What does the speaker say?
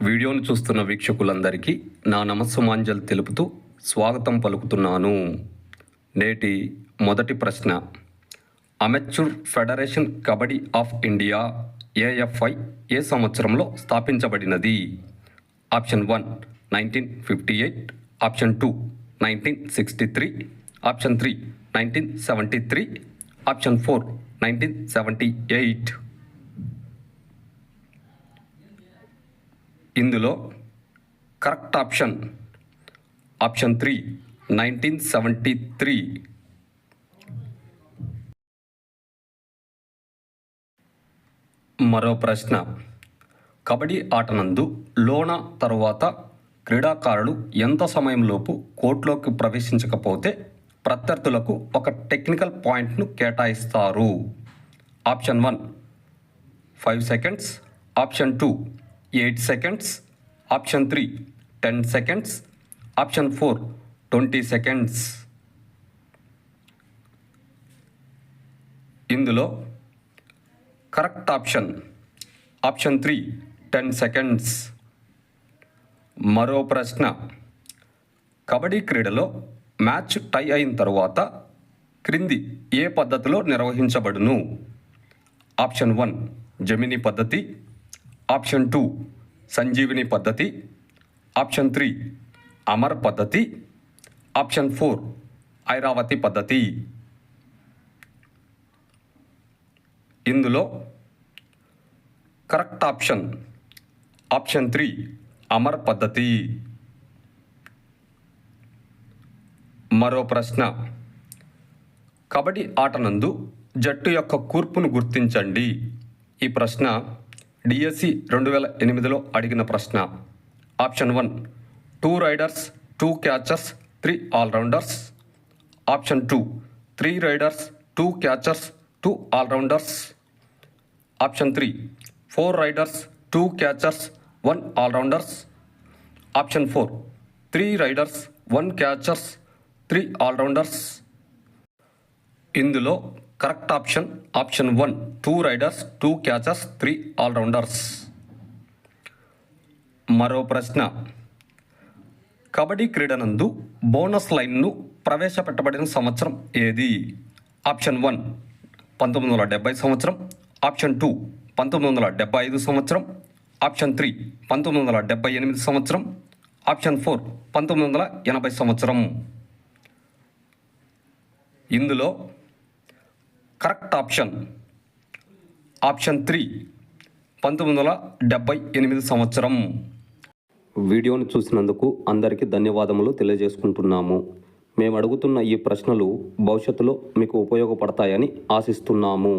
వీడియోను చూస్తున్న వీక్షకులందరికీ నా నమస్సుమాంజలు తెలుపుతూ స్వాగతం పలుకుతున్నాను. నేటి మొదటి ప్రశ్న, amateur federation kabaddi of India AFI ఏ సంవత్సరంలో స్థాపించబడినది? Option 1 1958, option 2 1963, option 3 1973, option 4 1978. ఇందులో కరెక్ట్ ఆప్షన్ 3 1973. మరో ప్రశ్న, కబడ్డీ ఆటనందు లోన తరువాత క్రీడాకారులు ఎంత సమయంలోపు కోర్టులోకి ప్రవేశించకపోతే ప్రత్యర్థులకు ఒక టెక్నికల్ పాయింట్ను కేటాయిస్తారు? Option 1 5 seconds, option 2 8 seconds, option 3 10 seconds, option 4 20 seconds. ఇందులో కరెక్ట్ ఆప్షన్ 3 10 seconds. మరో ప్రశ్న, కబడ్డీ క్రీడలో మ్యాచ్ టై అయిన తరువాత క్రింది ఏ పద్ధతిలో నిర్వహించబడును? ఆప్షన్ 1 జెమిని పద్ధతి, ఆప్షన్ 2 సంజీవిని పద్ధతి, ఆప్షన్ 3 అమర్ పద్ధతి, ఆప్షన్ 4 ఐరావతి పద్ధతి. ఇందులో కరెక్ట్ ఆప్షన్ 3 అమర్ పద్ధతి. మరో ప్రశ్న, కబడ్డీ ఆటనందు జట్టు యొక్క కూర్పును గుర్తించండి. ఈ ప్రశ్న డిఎస్సి 2008లో అడిగిన ప్రశ్న. Option 1 2 raiders 2 catchers 3 allrounders, option 2 3 raiders 2 catchers 2 allrounders, option 3 4 raiders 2 catchers 1 allrounders, option 4 3 raiders 1 catchers 3 allrounders. ఇందులో correct option 1 2 raiders 2 catchers 3 allrounders. మరో ప్రశ్న, కబడ్డీ క్రీడనందు బోనస్ లైన్ను ప్రవేశపెట్టబడిన సంవత్సరం ఏది? ఆప్షన్ 1 1970 సంవత్సరం, ఆప్షన్ 2 1975 సంవత్సరం, ఆప్షన్ 3 1978 సంవత్సరం, ఆప్షన్ 4 1980 సంవత్సరం. ఇందులో కరెక్ట్ ఆప్షన్ 3 1978 సంవత్సరం. వీడియోని చూసినందుకు అందరికీ ధన్యవాదములు తెలియజేసుకుంటున్నాము. మేము అడుగుతున్న ఈ ప్రశ్నలు భవిష్యత్తులో మీకు ఉపయోగపడతాయని ఆశిస్తున్నాము.